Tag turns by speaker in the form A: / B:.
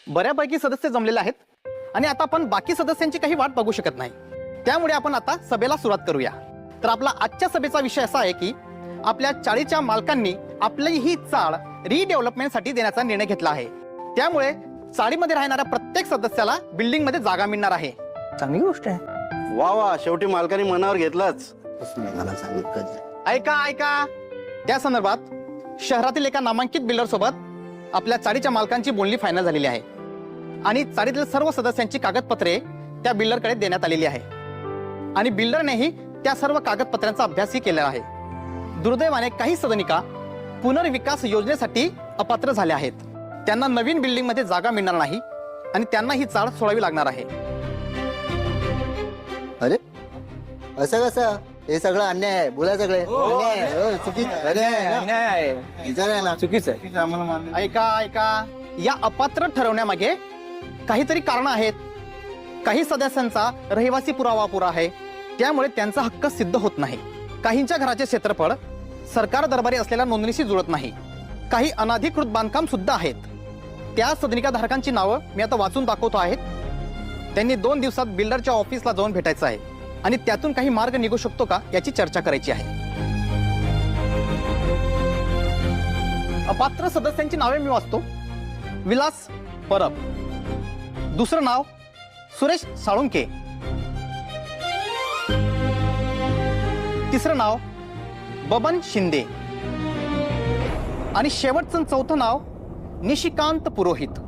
A: बऱ्यापैकी सदस्य जमलेले आहेत आणि आता आपण बाकी सदस्यांची काही वाट बघू शकत नाही. त्यामुळे आपण आता सभेला सुरुवात करूया. तर आपला आजच्या सभेचा विषय असा आहे की आपल्या चाळीच्या मालकांनी आपली ही चाळ रिडेव्हलपमेंटसाठी देण्याचा निर्णय घेतला आहे. त्यामुळे चाळीमध्ये राहणाऱ्या प्रत्येक सदस्याला बिल्डिंग मध्ये जागा मिळणार आहे.
B: चांगली गोष्ट आहे.
C: वा वा, शेवटी मालकाने मनावर घेतलाच.
A: ऐका त्या संदर्भात शहरातील एका नामांकित बिल्डर सोबत आपल्या चाळीच्या मालकांची बोलणी फायनल झालेली आहे आणि चाळीतील सर्व सदस्यांची कागदपत्रे त्या बिल्डरकडे देण्यात आलेली आहे आणि बिल्डरनेही त्या सर्व कागदपत्रांचा अभ्यासही केलेला आहे. दुर्दैवाने काही सदनिका पुनर्विकास योजनेसाठी अपात्र झाल्या आहेत. त्यांना नवीन बिल्डिंग मध्ये जागा मिळणार नाही आणि त्यांना ही चाळ सोडावी लागणार आहे.
B: अरे असं कसं? हे सगळं अन्याय आहे. बोला सगळे अन्याय आहे. हो, चुकीचं आहे. विचार आहे ना, चुकीचं आहे.
A: ऐका या अपात्र ठरवण्यामागे काहीतरी कारण आहेत. काही सदस्यांचा रहिवासी पुरावा अपुरा आहे, त्यामुळे त्यांचा हक्क सिद्ध होत नाही. काहींच्या घराचे क्षेत्रफळ सरकार दरबारी असलेल्या नोंदणीशी जुळत नाही. काही अनधिकृत बांधकाम सुद्धा आहेत. त्या सदनिका धारकांची नावं मी आता वाचून दाखवतो आहेत. त्यांनी 2 दिवसात बिल्डरच्या ऑफिसला जाऊन भेटायचं आहे आणि त्यातून काही मार्ग निघू शकतो का याची चर्चा करायची आहे. अपात्र सदस्यांची नावे मी वाचतो. विलास परब, दुसरं नाव सुरेश साळुंके, तिसरं नाव बबन शिंदे आणि शेवटचं 4थं नाव निशिकांत पुरोहित.